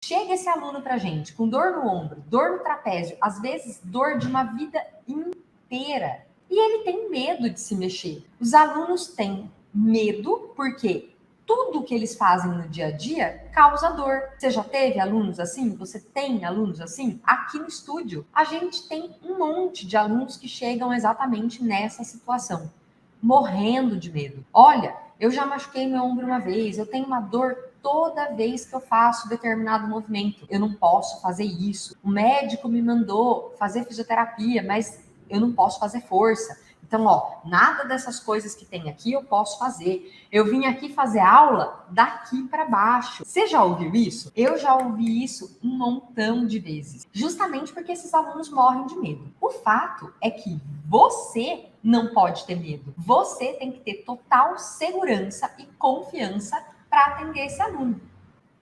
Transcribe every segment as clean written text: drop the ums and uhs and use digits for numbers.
Chega esse aluno pra gente com dor no ombro, dor no trapézio, às vezes dor de uma vida inteira. E ele tem medo de se mexer. Os alunos têm medo porque tudo que eles fazem no dia a dia causa dor. Você já teve alunos assim? Você tem alunos assim? Aqui no estúdio, a gente tem um monte de alunos que chegam exatamente nessa situação, morrendo de medo. Olha, eu já machuquei meu ombro uma vez, eu tenho uma dor toda vez que eu faço determinado movimento. Eu não posso fazer isso. O médico me mandou fazer fisioterapia, mas eu não posso fazer força. Então, nada dessas coisas que tem aqui eu posso fazer. Eu vim aqui fazer aula daqui para baixo. Você já ouviu isso? Eu já ouvi isso um montão de vezes. Justamente porque esses alunos morrem de medo. O fato é que você não pode ter medo. Você tem que ter total segurança e confiança para atender esse aluno.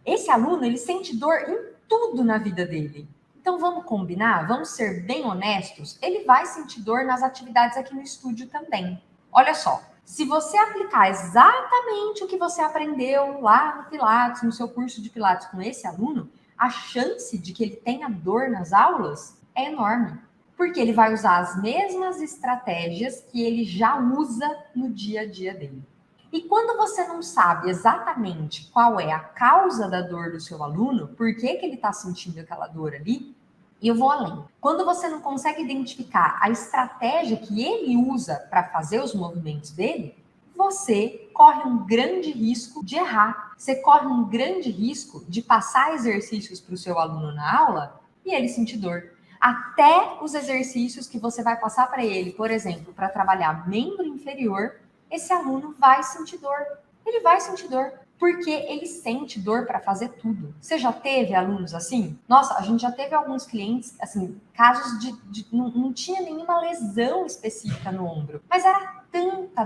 Esse aluno, ele sente dor em tudo na vida dele. Então vamos combinar, vamos ser bem honestos, ele vai sentir dor nas atividades aqui no estúdio também. Olha só, se você aplicar exatamente o que você aprendeu lá no Pilates, no seu curso de Pilates com esse aluno, a chance de que ele tenha dor nas aulas é enorme. Porque ele vai usar as mesmas estratégias que ele já usa no dia a dia dele. E quando você não sabe exatamente qual é a causa da dor do seu aluno, por que ele está sentindo aquela dor ali, e eu vou além. Quando você não consegue identificar a estratégia que ele usa para fazer os movimentos dele, você corre um grande risco de errar. Você corre um grande risco de passar exercícios para o seu aluno na aula e ele sentir dor. Até os exercícios que você vai passar para ele, por exemplo, para trabalhar membro inferior, esse aluno vai sentir dor. Ele vai sentir dor, porque ele sente dor para fazer tudo. Você já teve alunos assim? Nossa, a gente já teve alguns clientes, assim, casos de não tinha nenhuma lesão específica no ombro, mas era tanta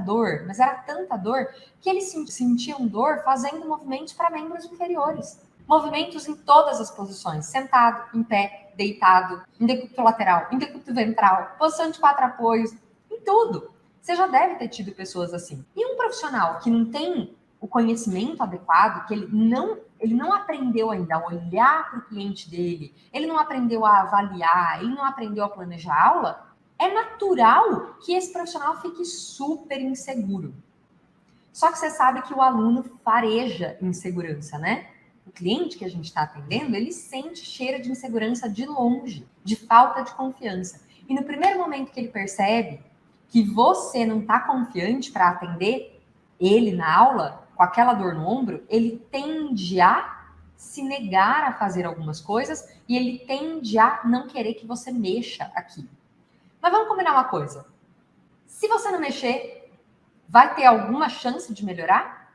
dor, que eles sentiam dor fazendo movimentos para membros inferiores. Movimentos em todas as posições, sentado, em pé, deitado, em decúbito lateral, em decúbito ventral, posição de 4 apoios, em tudo. Você já deve ter tido pessoas assim. E um profissional que não tem o conhecimento adequado, que ele não aprendeu ainda a olhar para o cliente dele, ele não aprendeu a avaliar, ele não aprendeu a planejar a aula, é natural que esse profissional fique super inseguro. Só que você sabe que o aluno fareja insegurança, né? O cliente que a gente está atendendo, ele sente cheiro de insegurança de longe, de falta de confiança. E no primeiro momento que ele percebe que você não está confiante para atender ele na aula, com aquela dor no ombro, ele tende a se negar a fazer algumas coisas e ele tende a não querer que você mexa aqui. Mas vamos combinar uma coisa. Se você não mexer, vai ter alguma chance de melhorar?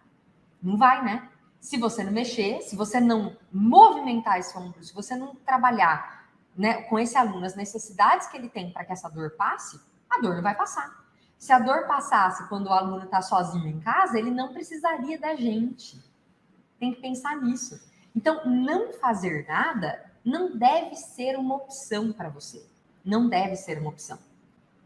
Não vai, né? Se você não mexer, se você não movimentar esse ombro, se você não trabalhar, né, com esse aluno as necessidades que ele tem para que essa dor passe, a dor não vai passar. Se a dor passasse quando o aluno está sozinho em casa, ele não precisaria da gente. Tem que pensar nisso. Então, não fazer nada não deve ser uma opção para você. Não deve ser uma opção.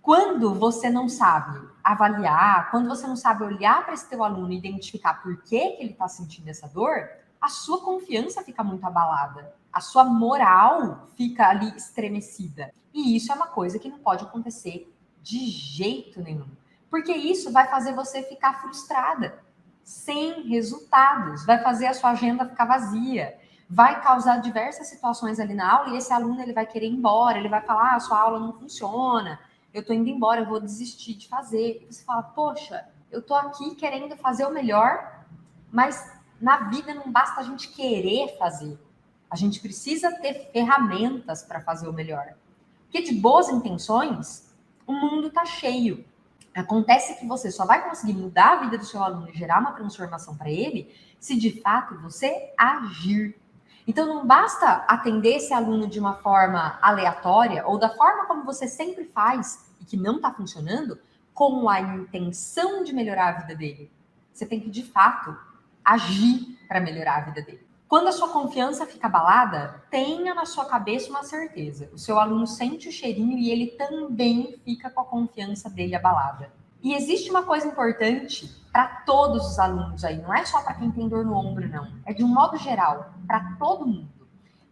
Quando você não sabe avaliar, quando você não sabe olhar para esse teu aluno e identificar por que ele está sentindo essa dor, a sua confiança fica muito abalada, a sua moral fica ali estremecida. E isso é uma coisa que não pode acontecer de jeito nenhum, porque isso vai fazer você ficar frustrada, sem resultados, vai fazer a sua agenda ficar vazia, vai causar diversas situações ali na aula e esse aluno ele vai querer ir embora, ele vai falar, sua aula não funciona, eu tô indo embora, eu vou desistir de fazer. E você fala, poxa, eu tô aqui querendo fazer o melhor, mas na vida não basta a gente querer fazer. A gente precisa ter ferramentas para fazer o melhor. Porque de boas intenções, o mundo tá cheio. Acontece que você só vai conseguir mudar a vida do seu aluno e gerar uma transformação para ele se de fato você agir. Então, não basta atender esse aluno de uma forma aleatória ou da forma como você sempre faz e que não está funcionando, com a intenção de melhorar a vida dele. Você tem que, de fato, agir para melhorar a vida dele. Quando a sua confiança fica abalada, tenha na sua cabeça uma certeza. O seu aluno sente o cheirinho e ele também fica com a confiança dele abalada. E existe uma coisa importante para todos os alunos aí, não é só para quem tem dor no ombro, não. É de um modo geral, para todo mundo.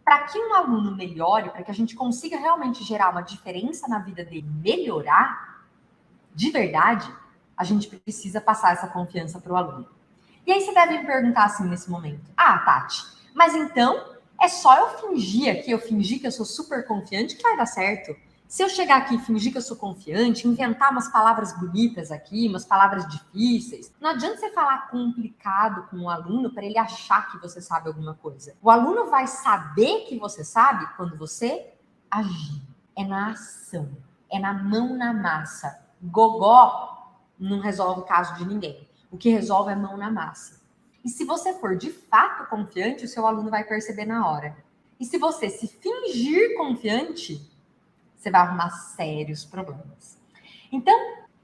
para que um aluno melhore, para que a gente consiga realmente gerar uma diferença na vida dele, melhorar de verdade, a gente precisa passar essa confiança para o aluno. E aí você deve me perguntar assim nesse momento: ah, Tati, mas então é só eu fingir que eu sou super confiante que vai dar certo. Se eu chegar aqui e fingir que eu sou confiante, inventar umas palavras bonitas aqui, umas palavras difíceis, não adianta você falar complicado com o aluno para ele achar que você sabe alguma coisa. O aluno vai saber que você sabe quando você agir. É na ação, é na mão na massa. Gogó não resolve o caso de ninguém. O que resolve é mão na massa. E se você for de fato confiante, o seu aluno vai perceber na hora. E se você se fingir confiante, você vai arrumar sérios problemas. Então,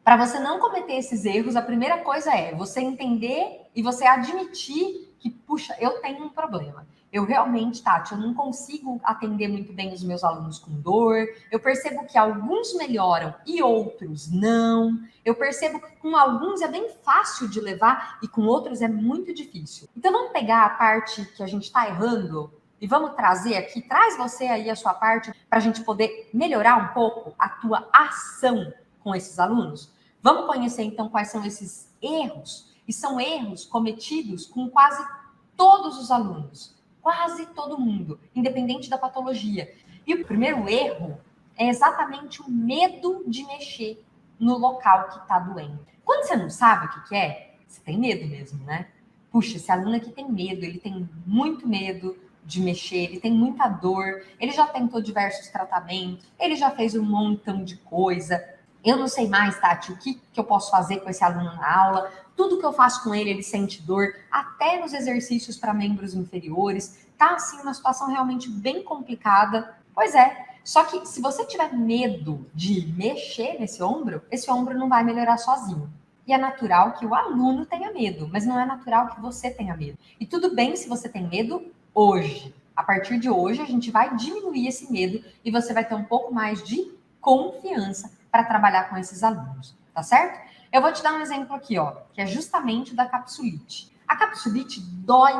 para você não cometer esses erros, a primeira coisa é você entender e você admitir que, puxa, eu tenho um problema. Eu realmente, Tati, eu não consigo atender muito bem os meus alunos com dor. Eu percebo que alguns melhoram e outros não. Eu percebo que com alguns é bem fácil de levar e com outros é muito difícil. Então, vamos pegar a parte que a gente está errando e vamos trazer aqui, traz você aí a sua parte para a gente poder melhorar um pouco a tua ação com esses alunos? Vamos conhecer então quais são esses erros. E são erros cometidos com quase todos os alunos, quase todo mundo, independente da patologia. E o primeiro erro é exatamente o medo de mexer no local que está doendo. Quando você não sabe o que é, você tem medo mesmo, né? Puxa, esse aluno aqui tem medo, ele tem muito medo de mexer, ele tem muita dor, ele já tentou diversos tratamentos, ele já fez um montão de coisa. Eu não sei mais, Tati, o que eu posso fazer com esse aluno na aula. Tudo que eu faço com ele, ele sente dor, até nos exercícios para membros inferiores. Tá, assim, uma situação realmente bem complicada. Pois é, só que se você tiver medo de mexer nesse ombro, esse ombro não vai melhorar sozinho. E é natural que o aluno tenha medo, mas não é natural que você tenha medo. E tudo bem se você tem medo hoje. A partir de hoje, a gente vai diminuir esse medo e você vai ter um pouco mais de confiança para trabalhar com esses alunos, tá certo? Eu vou te dar um exemplo aqui, ó, que é justamente da capsulite. A capsulite dói.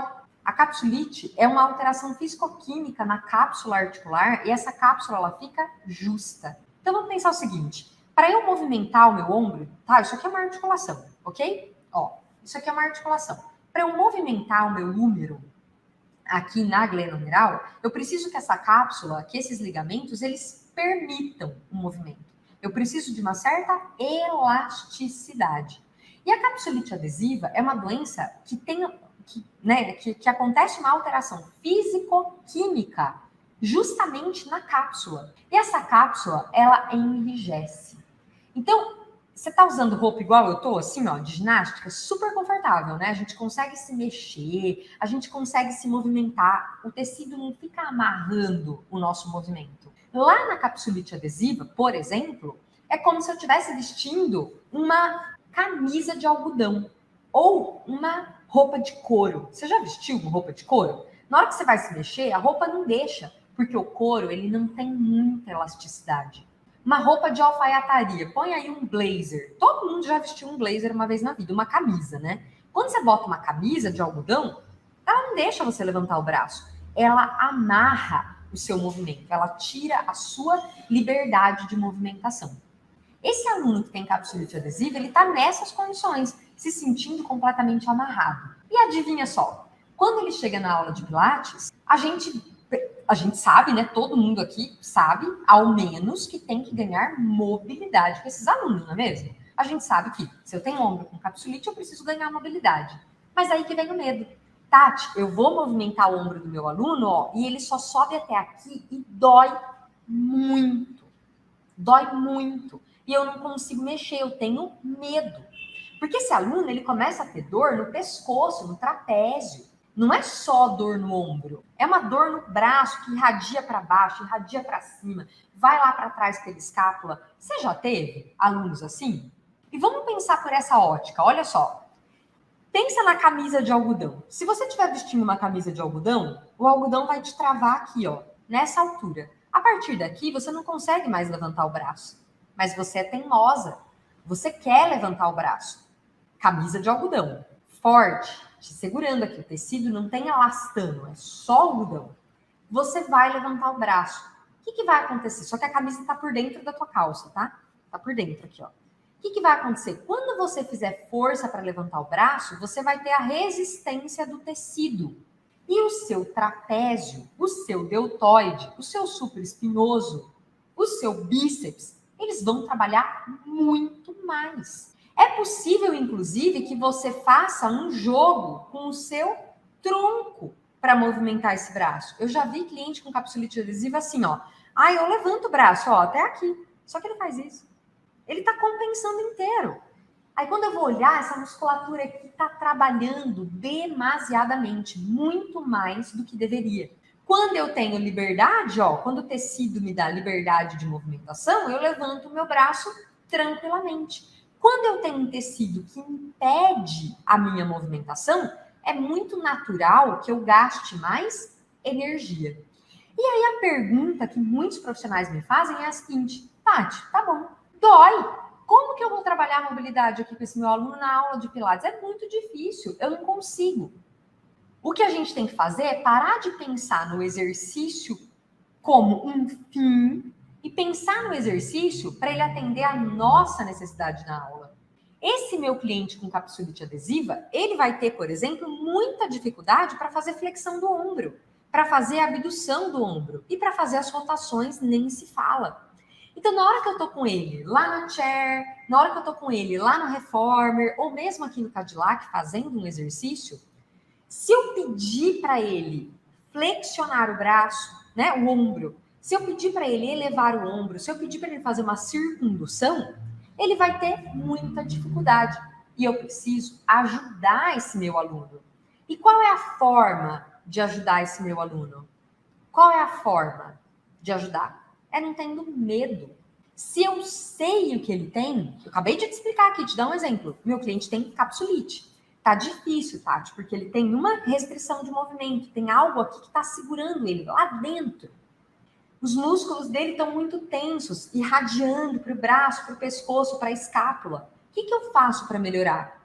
A capsulite é uma alteração fisicoquímica na cápsula articular e essa cápsula ela fica justa. Então vamos pensar o seguinte: para eu movimentar o meu ombro, tá? Isso aqui é uma articulação, ok? Ó, isso aqui é uma articulação. Para eu movimentar o meu húmero aqui na glenohumeral, eu preciso que essa cápsula, que esses ligamentos, eles permitam o movimento. Eu preciso de uma certa elasticidade. E a capsulite adesiva é uma doença que tem, que acontece uma alteração físico-química justamente na cápsula. E essa cápsula, ela enrijece. Então, você tá usando roupa igual eu tô, assim, ó, de ginástica, super confortável, né? A gente consegue se mexer, a gente consegue se movimentar, o tecido não fica amarrando o nosso movimento. Lá na capsulite adesiva, por exemplo, é como se eu estivesse vestindo uma camisa de algodão ou uma roupa de couro. Você já vestiu uma roupa de couro? Na hora que você vai se mexer, a roupa não deixa, porque o couro, ele não tem muita elasticidade. Uma roupa de alfaiataria, põe aí um blazer. Todo mundo já vestiu um blazer uma vez na vida, uma camisa, né? Quando você bota uma camisa de algodão, ela não deixa você levantar o braço. Ela amarra o seu movimento, ela tira a sua liberdade de movimentação. Esse aluno que tem capsulite adesiva, ele tá nessas condições, se sentindo completamente amarrado. E adivinha só, quando ele chega na aula de Pilates, a gente sabe, né? Todo mundo aqui sabe, ao menos, que tem que ganhar mobilidade com esses alunos, não é mesmo? A gente sabe que se eu tenho ombro com capsulite, eu preciso ganhar mobilidade. Mas aí que vem o medo. Tati, eu vou movimentar o ombro do meu aluno, ó, e ele só sobe até aqui e dói muito. Dói muito. E eu não consigo mexer, eu tenho medo. Porque esse aluno, ele começa a ter dor no pescoço, no trapézio. Não é só dor no ombro, é uma dor no braço que irradia para baixo, irradia para cima, vai lá para trás pela escápula. Você já teve alunos assim? E vamos pensar por essa ótica, olha só. Pensa na camisa de algodão. Se você estiver vestindo uma camisa de algodão, o algodão vai te travar aqui, ó, nessa altura. A partir daqui, você não consegue mais levantar o braço. Mas você é teimosa. Você quer levantar o braço. Camisa de algodão. Forte, te segurando aqui. O tecido não tem elastano, é só algodão. você vai levantar o braço. O que vai acontecer? Só que a camisa está por dentro da tua calça, tá? Tá por dentro aqui, ó. O que vai acontecer? Quando você fizer força para levantar o braço, você vai ter a resistência do tecido. E o seu trapézio, o seu deltoide, o seu supraespinhoso, o seu bíceps, eles vão trabalhar muito mais. É possível, inclusive, que você faça um jogo com o seu tronco para movimentar esse braço. Eu já vi cliente com capsulite adesiva assim, ó. Ah, eu levanto o braço, ó, até aqui. Só que ele faz isso. Ele está compensando inteiro. Aí quando eu vou olhar, essa musculatura aqui está trabalhando demasiadamente, muito mais do que deveria. Quando eu tenho liberdade, ó, quando o tecido me dá liberdade de movimentação, eu levanto o meu braço tranquilamente. Quando eu tenho um tecido que impede a minha movimentação, é muito natural que eu gaste mais energia. E aí a pergunta que muitos profissionais me fazem é a seguinte: Tati, tá bom, dói. Como que eu vou trabalhar a mobilidade aqui com esse meu aluno na aula de Pilates? É muito difícil, eu não consigo. O que a gente tem que fazer é parar de pensar no exercício como um fim e pensar no exercício para ele atender a nossa necessidade na aula. Esse meu cliente com capsulite adesiva, ele vai ter, por exemplo, muita dificuldade para fazer flexão do ombro, para fazer a abdução do ombro e para fazer as rotações nem se fala. Então, na hora que eu tô com ele lá na chair, na hora que eu tô com ele lá no reformer, ou mesmo aqui no Cadillac fazendo um exercício, se eu pedir para ele flexionar o braço, né, o ombro, se eu pedir para ele elevar o ombro, se eu pedir para ele fazer uma circundução, ele vai ter muita dificuldade. E eu preciso ajudar esse meu aluno. E qual é a forma de ajudar esse meu aluno? Qual é a forma de ajudar? É não tendo medo. Se eu sei o que ele tem, eu acabei de te explicar aqui, te dar um exemplo. Meu cliente tem capsulite. Tá difícil, Tati, porque ele tem uma restrição de movimento, tem algo aqui que está segurando ele lá dentro. Os músculos dele estão muito tensos, irradiando para o braço, para o pescoço, para a escápula. O que eu faço para melhorar?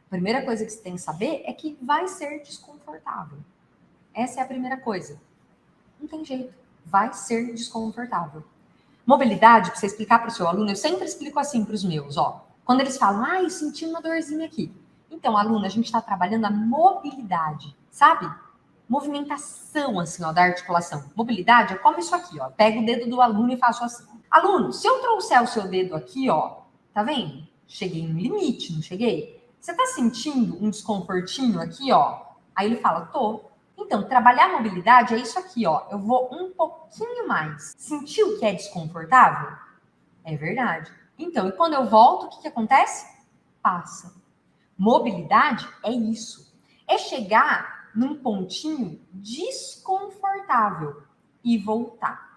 A primeira coisa que você tem que saber é que vai ser desconfortável. Essa é a primeira coisa. Não tem jeito, vai ser desconfortável. Mobilidade, para você explicar para o seu aluno, eu sempre explico assim para os meus, ó. Quando eles falam, eu senti uma dorzinha aqui. Então, aluno, a gente está trabalhando a mobilidade, sabe? Movimentação, assim, ó, da articulação. Mobilidade é como isso aqui, ó. Pego o dedo do aluno e faço assim. Aluno, se eu trouxer o seu dedo aqui, ó, tá vendo? Cheguei no limite, não cheguei? Você tá sentindo um desconfortinho aqui, ó? Aí ele fala, tô. Então, trabalhar a mobilidade é isso aqui, ó. Eu vou um pouquinho mais. Sentiu que é desconfortável? É verdade. Então, e quando eu volto, o que acontece? Passa. Mobilidade é isso. É chegar num pontinho desconfortável e voltar.